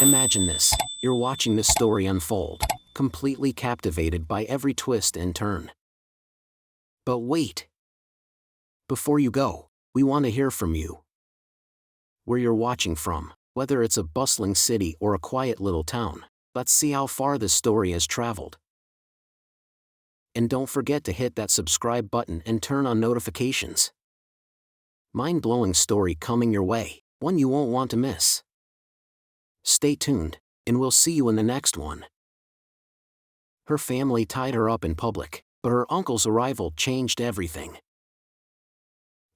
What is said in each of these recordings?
Imagine this, you're watching this story unfold, completely captivated by every twist and turn. But wait! Before you go, we want to hear from you. Where you're watching from, whether it's a bustling city or a quiet little town, let's see how far this story has traveled. And don't forget to hit that subscribe button and turn on notifications. Mind-blowing story coming your way, one you won't want to miss. Stay tuned, and we'll see you in the next one. Her family tied her up in public, but her uncle's arrival changed everything.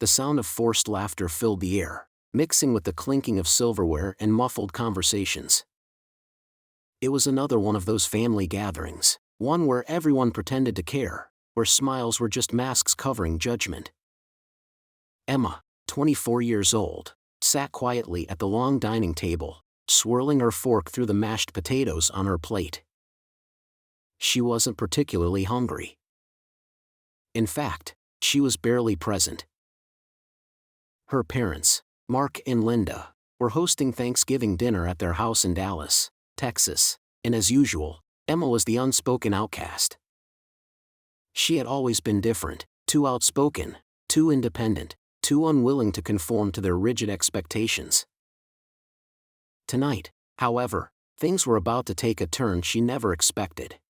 The sound of forced laughter filled the air, mixing with the clinking of silverware and muffled conversations. It was another one of those family gatherings, one where everyone pretended to care, where smiles were just masks covering judgment. Emma, 24 years old, sat quietly at the long dining table, swirling her fork through the mashed potatoes on her plate. She wasn't particularly hungry. In fact, she was barely present. Her parents, Mark and Linda, were hosting Thanksgiving dinner at their house in Dallas, Texas, and as usual, Emma was the unspoken outcast. She had always been different, too outspoken, too independent, too unwilling to conform to their rigid expectations. Tonight, however, things were about to take a turn she never expected.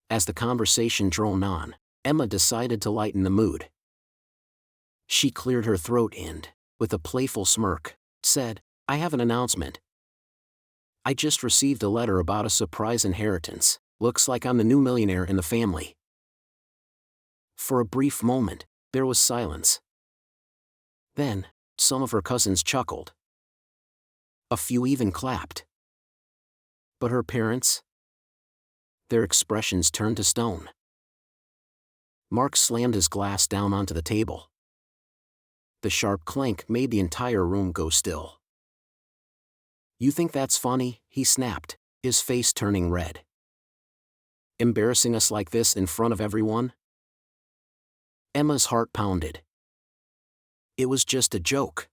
As the conversation droned on, Emma decided to lighten the mood. She cleared her throat and, with a playful smirk, said, "I have an announcement. I just received a letter about a surprise inheritance. Looks like I'm the new millionaire in the family." For a brief moment, there was silence. Then, some of her cousins chuckled. A few even clapped. But her parents? Their expressions turned to stone. Mark slammed his glass down onto the table. The sharp clank made the entire room go still. "You think that's funny?" he snapped, his face turning red. "Embarrassing us like this in front of everyone?" Emma's heart pounded. It was just a joke.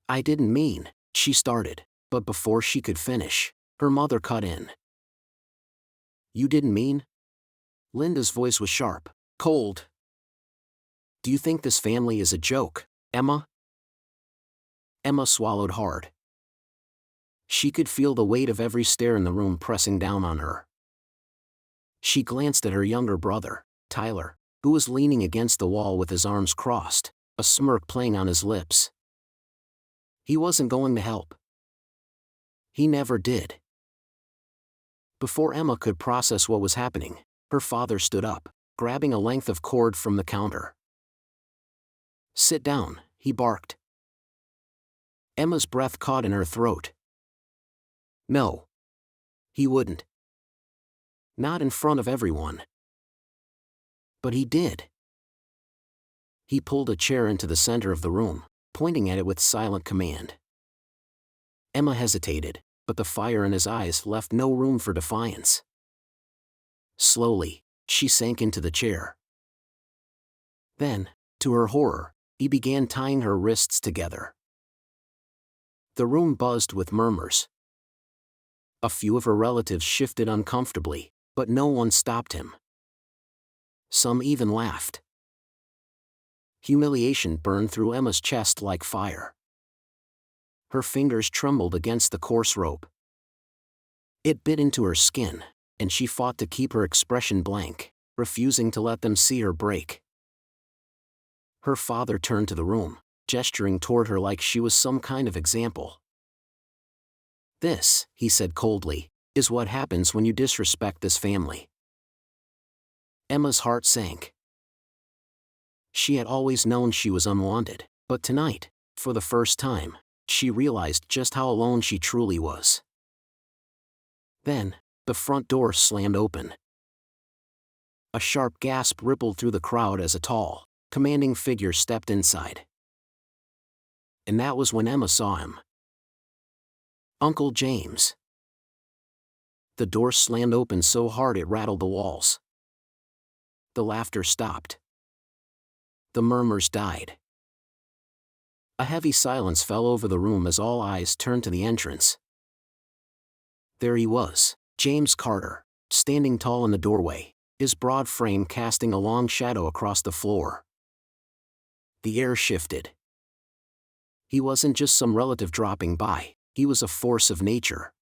"I didn't mean," she started, but before she could finish, her mother cut in. "You didn't mean?" Linda's voice was sharp, cold. "Do you think this family is a joke, Emma?" Emma swallowed hard. She could feel the weight of every stare in the room pressing down on her. She glanced at her younger brother, Tyler, who was leaning against the wall with his arms crossed, a smirk playing on his lips. He wasn't going to help. He never did. Before Emma could process what was happening, her father stood up, grabbing a length of cord from the counter. "Sit down," he barked. Emma's breath caught in her throat. No. He wouldn't. Not in front of everyone. But he did. He pulled a chair into the center of the room, pointing at it with silent command. Emma hesitated, but the fire in his eyes left no room for defiance. Slowly, she sank into the chair. Then, to her horror, he began tying her wrists together. The room buzzed with murmurs. A few of her relatives shifted uncomfortably, but no one stopped him. Some even laughed. Humiliation burned through Emma's chest like fire. Her fingers trembled against the coarse rope. It bit into her skin, and she fought to keep her expression blank, refusing to let them see her break. Her father turned to the room, gesturing toward her like she was some kind of example. "This," he said coldly, "is what happens when you disrespect this family." Emma's heart sank. She had always known she was unwanted, but tonight, for the first time, she realized just how alone she truly was. Then, the front door slammed open. A sharp gasp rippled through the crowd as a tall, commanding figure stepped inside. And that was when Emma saw him. Uncle James. The door slammed open so hard it rattled the walls. The laughter stopped. The murmurs died. A heavy silence fell over the room as all eyes turned to the entrance. There he was, James Carter, standing tall in the doorway, his broad frame casting a long shadow across the floor. The air shifted. He wasn't just some relative dropping by, he was a force of nature.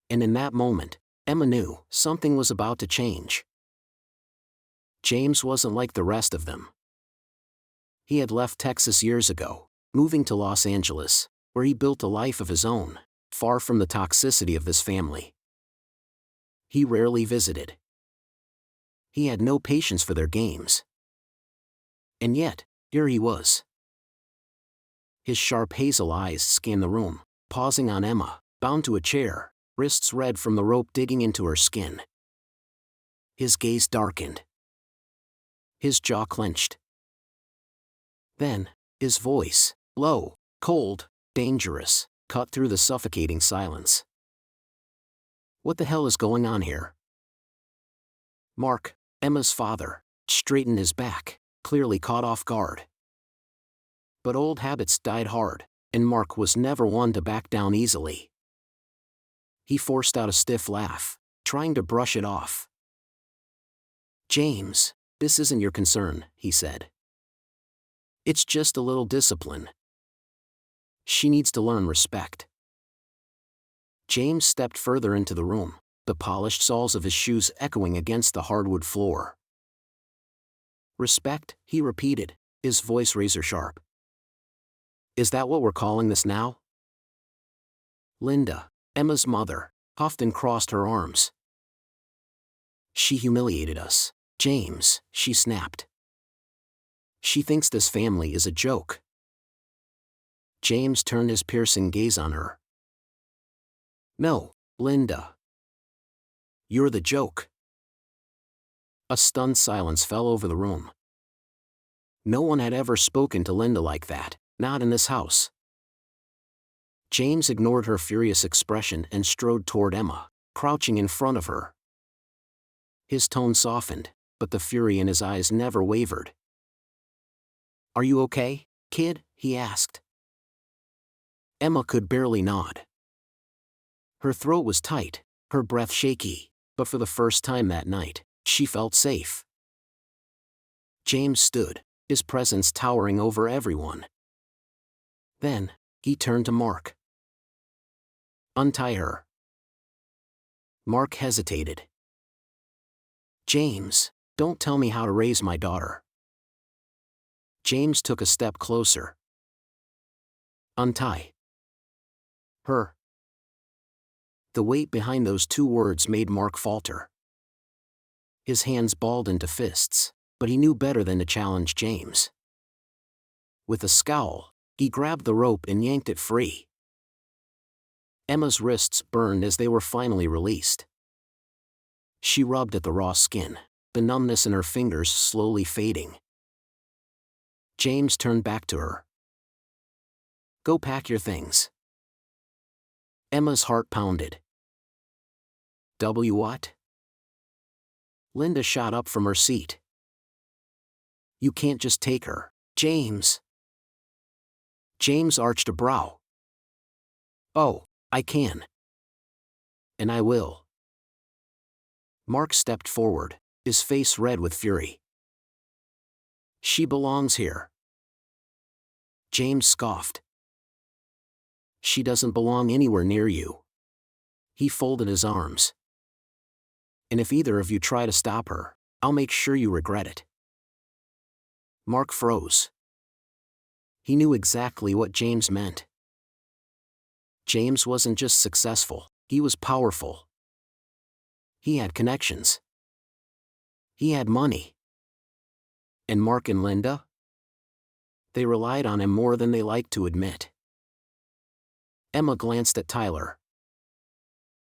And in that moment, Emma knew something was about to change. James wasn't like the rest of them. He had left Texas years ago, moving to Los Angeles, where he built a life of his own, far from the toxicity of this family. He rarely visited. He had no patience for their games. And yet, here he was. His sharp hazel eyes scanned the room, pausing on Emma, bound to a chair, wrists red from the rope digging into her skin. His gaze darkened. His jaw clenched. Then, his voice, low, cold, dangerous, cut through the suffocating silence. What the hell is going on here? Mark, Emma's father, straightened his back, clearly caught off guard. But old habits died hard, and Mark was never one to back down easily. He forced out a stiff laugh, trying to brush it off. James, this isn't your concern, he said. It's just a little discipline. She needs to learn respect. James stepped further into the room, the polished soles of his shoes echoing against the hardwood floor. Respect, he repeated, his voice razor sharp. Is that what we're calling this now? Linda, Emma's mother, huffed and crossed her arms. She humiliated us, James, she snapped. She thinks this family is a joke. James turned his piercing gaze on her. No, Linda. You're the joke. A stunned silence fell over the room. No one had ever spoken to Linda like that, not in this house. James ignored her furious expression and strode toward Emma, crouching in front of her. His tone softened, but the fury in his eyes never wavered. Are you okay, kid? He asked. Emma could barely nod. Her throat was tight, her breath shaky, but for the first time that night, she felt safe. James stood, his presence towering over everyone. Then, he turned to Mark. Untie her. Mark hesitated. James, don't tell me how to raise my daughter. James took a step closer. Untie her. The weight behind those two words made Mark falter. His hands balled into fists, but he knew better than to challenge James. With a scowl, he grabbed the rope and yanked it free. Emma's wrists burned as they were finally released. She rubbed at the raw skin, the numbness in her fingers slowly fading. James turned back to her. Go pack your things. Emma's heart pounded. What? Linda shot up from her seat. You can't just take her, James. James arched a brow. Oh, I can. And I will. Mark stepped forward, his face red with fury. She belongs here. James scoffed. She doesn't belong anywhere near you. He folded his arms. And if either of you try to stop her, I'll make sure you regret it. Mark froze. He knew exactly what James meant. James wasn't just successful, he was powerful. He had connections. He had money. And Mark and Linda? They relied on him more than they liked to admit. Emma glanced at Tyler.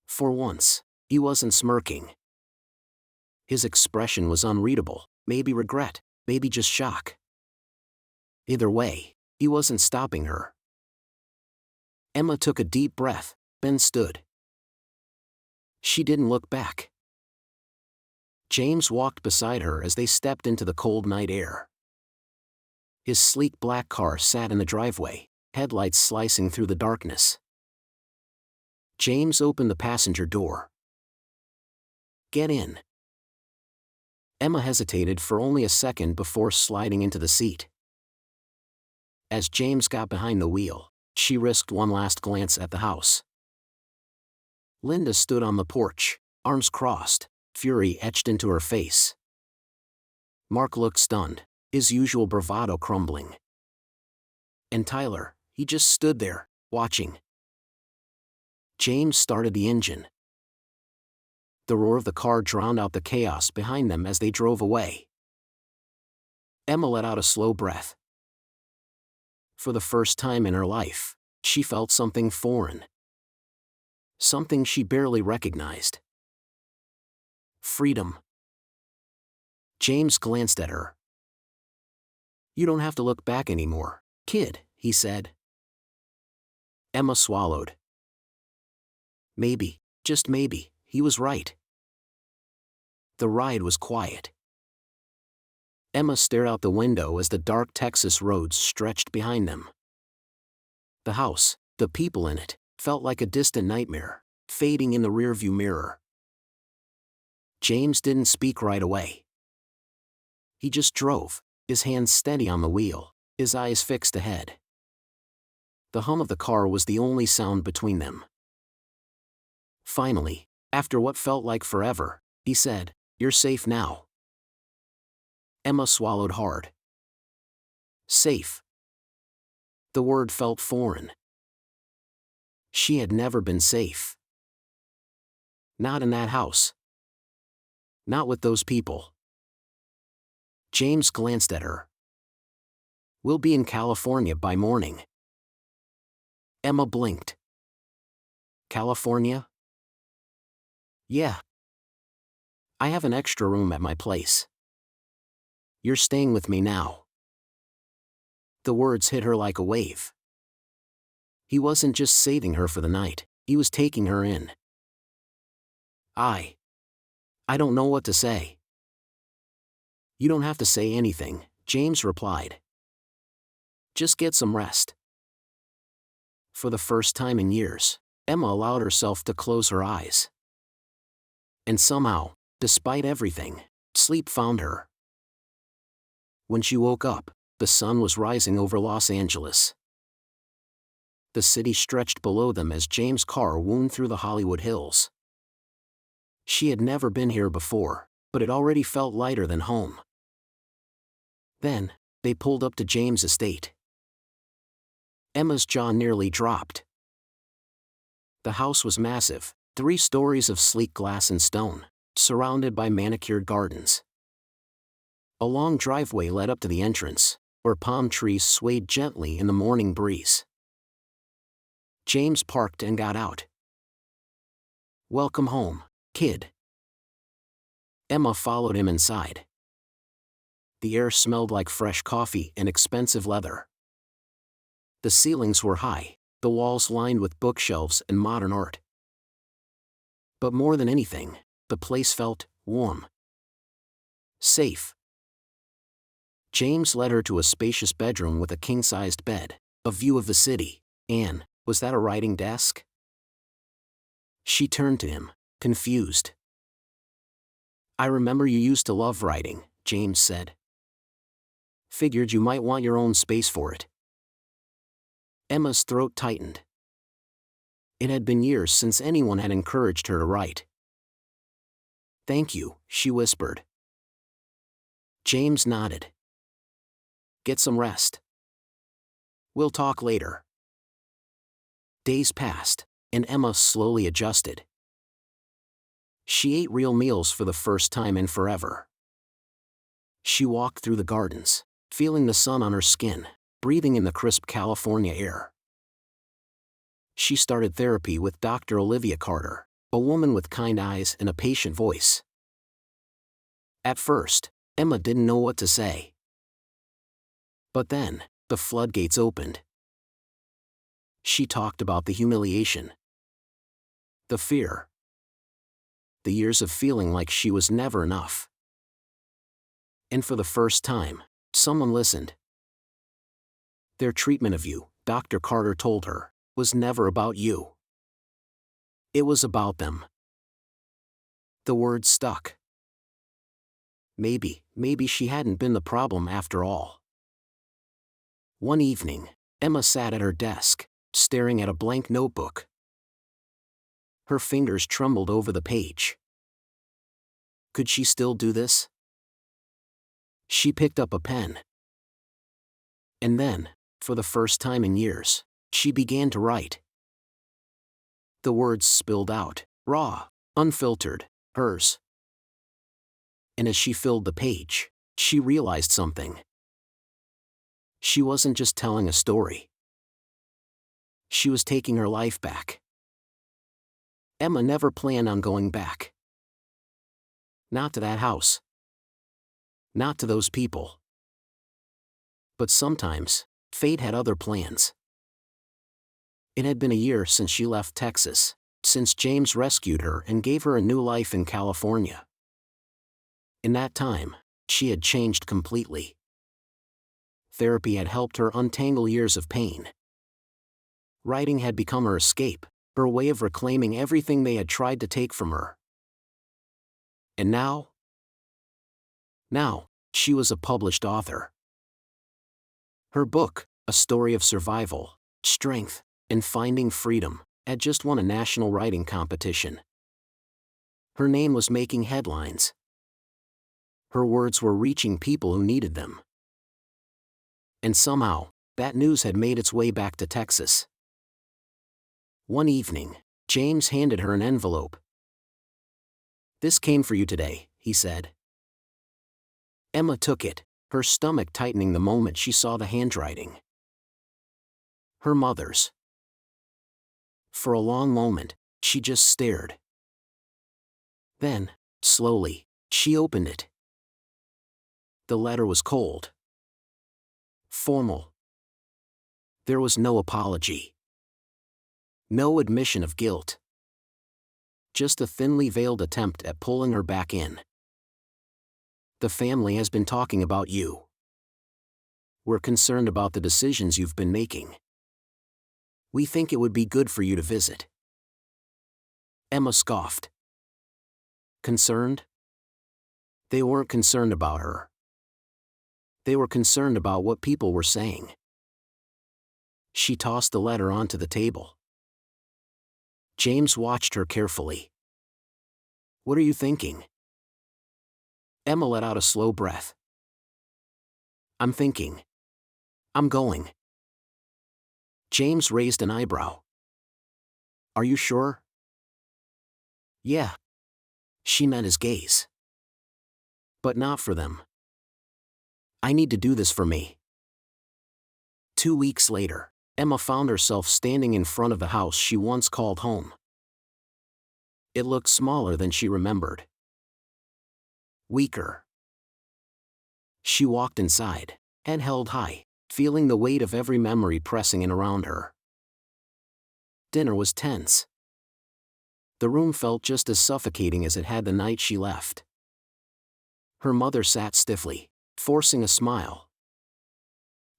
For once, he wasn't smirking. His expression was unreadable, maybe regret, maybe just shock. Either way, he wasn't stopping her. Emma took a deep breath, then stood. She didn't look back. James walked beside her as they stepped into the cold night air. His sleek black car sat in the driveway, headlights slicing through the darkness. James opened the passenger door. "Get in." Emma hesitated for only a second before sliding into the seat. As James got behind the wheel, she risked one last glance at the house. Linda stood on the porch, arms crossed, fury etched into her face. Mark looked stunned, his usual bravado crumbling. And Tyler, he just stood there, watching. James started the engine. The roar of the car drowned out the chaos behind them as they drove away. Emma let out a slow breath. For the first time in her life, she felt something foreign. Something she barely recognized. Freedom. James glanced at her. "You don't have to look back anymore, kid," he said. Emma swallowed. Maybe, just maybe, he was right. The ride was quiet. Emma stared out the window as the dark Texas roads stretched behind them. The house, the people in it, felt like a distant nightmare, fading in the rearview mirror. James didn't speak right away. He just drove, his hands steady on the wheel, his eyes fixed ahead. The hum of the car was the only sound between them. Finally, after what felt like forever, he said, "You're safe now." Emma swallowed hard. Safe. The word felt foreign. She had never been safe. Not in that house. Not with those people. James glanced at her. "We'll be in California by morning." Emma blinked. "California?" "Yeah. I have an extra room at my place. You're staying with me now." The words hit her like a wave. He wasn't just saving her for the night, he was taking her in. I don't know what to say." "You don't have to say anything," James replied. "Just get some rest." For the first time in years, Emma allowed herself to close her eyes. And somehow, despite everything, sleep found her. When she woke up, the sun was rising over Los Angeles. The city stretched below them as James' car wound through the Hollywood Hills. She had never been here before, but it already felt lighter than home. Then, they pulled up to James' estate. Emma's jaw nearly dropped. The house was massive, 3 stories of sleek glass and stone, surrounded by manicured gardens. A long driveway led up to the entrance, where palm trees swayed gently in the morning breeze. James parked and got out. "Welcome home, kid." Emma followed him inside. The air smelled like fresh coffee and expensive leather. The ceilings were high, the walls lined with bookshelves and modern art. But more than anything, the place felt warm. Safe. James led her to a spacious bedroom with a king-sized bed, a view of the city, and, was that a writing desk? She turned to him, confused. "I remember you used to love writing," James said. "Figured you might want your own space for it." Emma's throat tightened. It had been years since anyone had encouraged her to write. "Thank you," she whispered. James nodded. "Get some rest. We'll talk later." Days passed, and Emma slowly adjusted. She ate real meals for the first time in forever. She walked through the gardens, feeling the sun on her skin, breathing in the crisp California air. She started therapy with Dr. Olivia Carter, a woman with kind eyes and a patient voice. At first, Emma didn't know what to say. But then, the floodgates opened. She talked about the humiliation, the fear, the years of feeling like she was never enough. And for the first time, someone listened. Their treatment of you, Dr. Carter told her, was never about you. It was about them. The words stuck. Maybe she hadn't been the problem after all. One evening, Emma sat at her desk, staring at a blank notebook. Her fingers trembled over the page. Could she still do this? She picked up a pen. And then, for the first time in years, she began to write. The words spilled out, raw, unfiltered, hers. And as she filled the page, she realized something. She wasn't just telling a story. She was taking her life back. Emma never planned on going back. Not to that house. Not to those people. But sometimes, fate had other plans. It had been a year since she left Texas, since James rescued her and gave her a new life in California. In that time, she had changed completely. Therapy had helped her untangle years of pain. Writing had become her escape, her way of reclaiming everything they had tried to take from her. And now, she was a published author. Her book, A Story of Survival, Strength, and Finding Freedom, had just won a national writing competition. Her name was making headlines. Her words were reaching people who needed them. And somehow, that news had made its way back to Texas. One evening, James handed her an envelope. "This came for you today," he said. Emma took it, her stomach tightening the moment she saw the handwriting. Her mother's. For a long moment, she just stared. Then, slowly, she opened it. The letter was cold. Formal. There was no apology. No admission of guilt. Just a thinly veiled attempt at pulling her back in. "The family has been talking about you. We're concerned about the decisions you've been making. We think it would be good for you to visit." Emma scoffed. Concerned? They weren't concerned about her. They were concerned about what people were saying. She tossed the letter onto the table. James watched her carefully. "What are you thinking?" Emma let out a slow breath. "I'm thinking. I'm going." James raised an eyebrow. "Are you sure?" "Yeah." She met his gaze. "But not for them. I need to do this for me." 2 weeks later, Emma found herself standing in front of the house she once called home. It looked smaller than she remembered. Weaker. She walked inside, head held high, feeling the weight of every memory pressing in around her. Dinner was tense. The room felt just as suffocating as it had the night she left. Her mother sat stiffly, forcing a smile.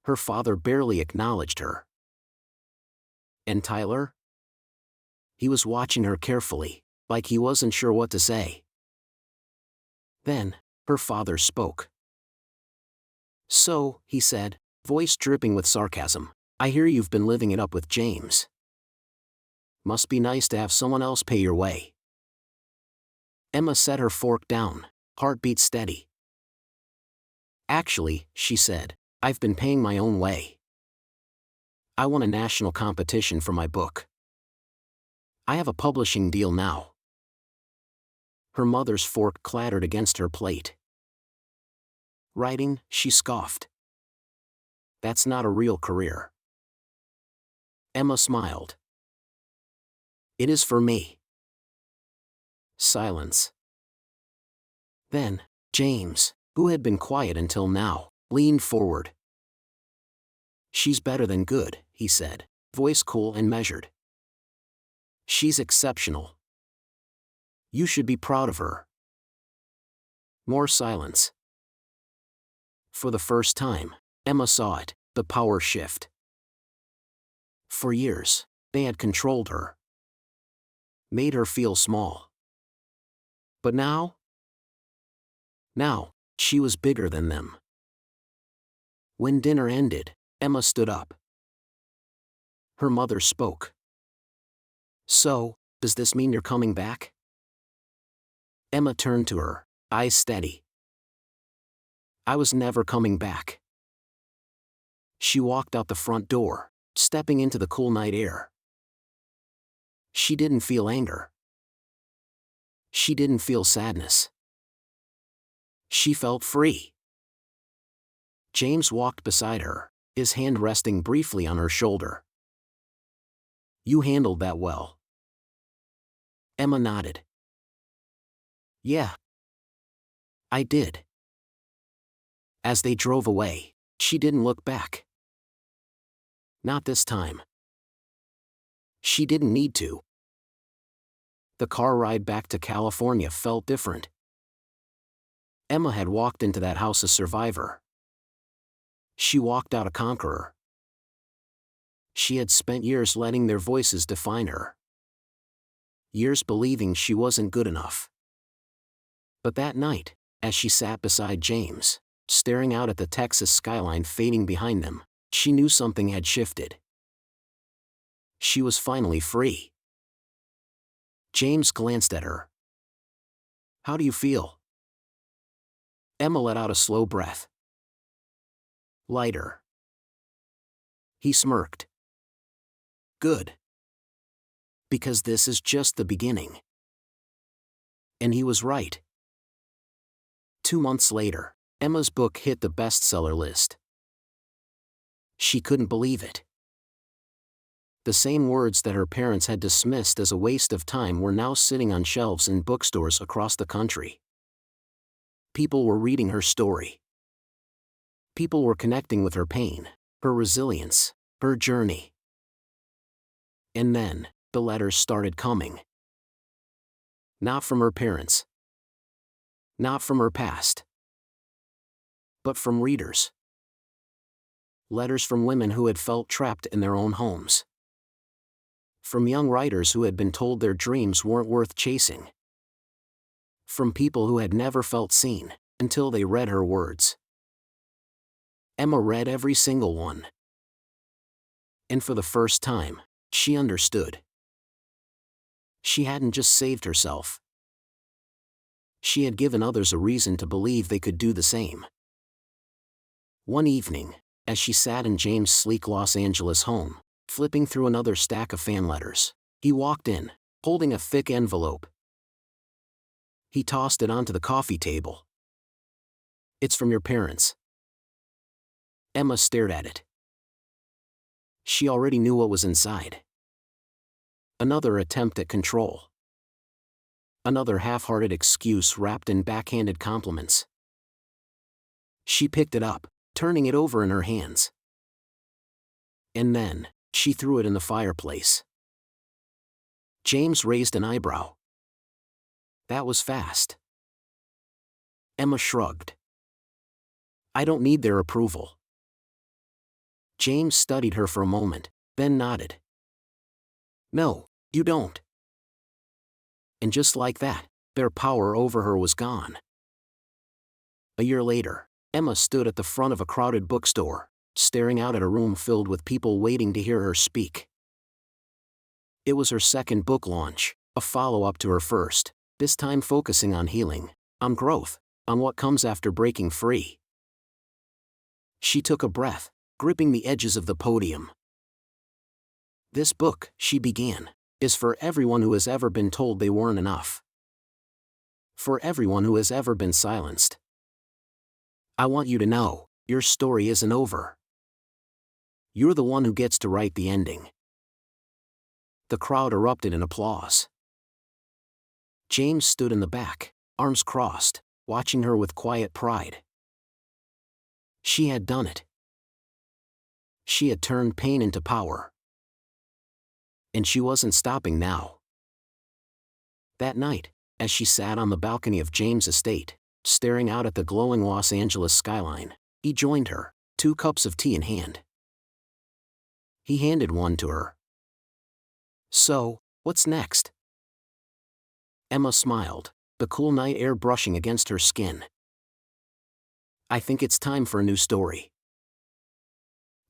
Her father barely acknowledged her. And Tyler? He was watching her carefully, like he wasn't sure what to say. Then, her father spoke. "So," he said, voice dripping with sarcasm, "I hear you've been living it up with James. Must be nice to have someone else pay your way." Emma set her fork down, heartbeat steady. "Actually," she said, "I've been paying my own way. I won a national competition for my book. I have a publishing deal now." Her mother's fork clattered against her plate. "Writing?" she scoffed. "That's not a real career." Emma smiled. "It is for me." Silence. Then, James, who had been quiet until now, leaned forward. "She's better than good," he said, voice cool and measured. "She's exceptional. You should be proud of her." More silence. For the first time, Emma saw it. The power shift. For years, they had controlled her, made her feel small. But now, she was bigger than them. When dinner ended, Emma stood up. Her mother spoke. "So, does this mean you're coming back?" Emma turned to her, eyes steady. "I was never coming back." She walked out the front door, stepping into the cool night air. She didn't feel anger. She didn't feel sadness. She felt free. James walked beside her, his hand resting briefly on her shoulder. "You handled that well." Emma nodded. "Yeah, I did." As they drove away, she didn't look back. Not this time. She didn't need to. The car ride back to California felt different. Emma had walked into that house a survivor. She walked out a conqueror. She had spent years letting their voices define her. Years believing she wasn't good enough. But that night, as she sat beside James, staring out at the Texas skyline fading behind them, she knew something had shifted. She was finally free. James glanced at her. "How do you feel?" Emma let out a slow breath. "Lighter." He smirked. "Good. Because this is just the beginning." And he was right. 2 months later, Emma's book hit the bestseller list. She couldn't believe it. The same words that her parents had dismissed as a waste of time were now sitting on shelves in bookstores across the country. People were reading her story. People were connecting with her pain, her resilience, her journey. And then, the letters started coming. Not from her parents. Not from her past. But from readers. Letters from women who had felt trapped in their own homes. From young writers who had been told their dreams weren't worth chasing. From people who had never felt seen, until they read her words. Emma read every single one. And for the first time, she understood. She hadn't just saved herself. She had given others a reason to believe they could do the same. One evening, as she sat in James' sleek Los Angeles home, flipping through another stack of fan letters, he walked in, holding a thick envelope. He tossed it onto the coffee table. "It's from your parents." Emma stared at it. She already knew what was inside. Another attempt at control. Another half-hearted excuse wrapped in backhanded compliments. She picked it up, turning it over in her hands. And then, she threw it in the fireplace. James raised an eyebrow. "That was fast." Emma shrugged. "I don't need their approval." James studied her for a moment, then nodded. "No, you don't." And just like that, their power over her was gone. A year later, Emma stood at the front of a crowded bookstore, staring out at a room filled with people waiting to hear her speak. It was her second book launch, a follow-up to her first, this time focusing on healing, on growth, on what comes after breaking free. She took a breath, gripping the edges of the podium. "This book," she began, "is for everyone who has ever been told they weren't enough. For everyone who has ever been silenced. I want you to know, your story isn't over. You're the one who gets to write the ending." The crowd erupted in applause. James stood in the back, arms crossed, watching her with quiet pride. She had done it. She had turned pain into power. And she wasn't stopping now. That night, as she sat on the balcony of James' estate, staring out at the glowing Los Angeles skyline, he joined her, 2 cups of tea in hand. He handed one to her. So, what's next? Emma smiled, the cool night air brushing against her skin. I think it's time for a new story.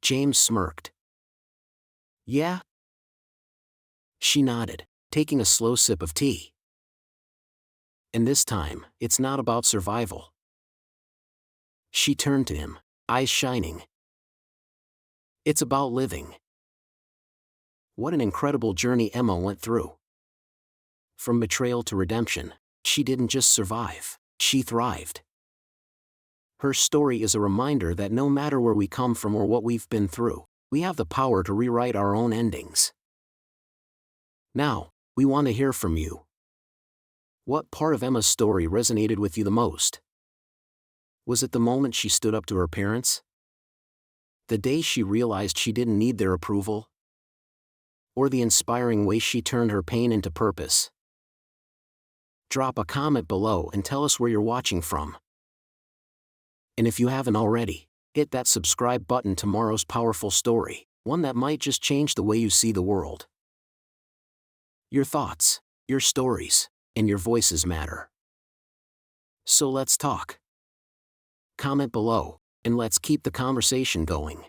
James smirked. Yeah? She nodded, taking a slow sip of tea. And this time, it's not about survival. She turned to him, eyes shining. It's about living. What an incredible journey Emma went through. From betrayal to redemption, she didn't just survive, she thrived. Her story is a reminder that no matter where we come from or what we've been through, we have the power to rewrite our own endings. Now, we want to hear from you. What part of Emma's story resonated with you the most? Was it the moment she stood up to her parents? The day she realized she didn't need their approval? Or the inspiring way she turned her pain into purpose? Drop a comment below and tell us where you're watching from. And if you haven't already, hit that subscribe button. Tomorrow's powerful story, one that might just change the way you see the world. Your thoughts, your stories, and your voices matter. So let's talk. Comment below, and let's keep the conversation going.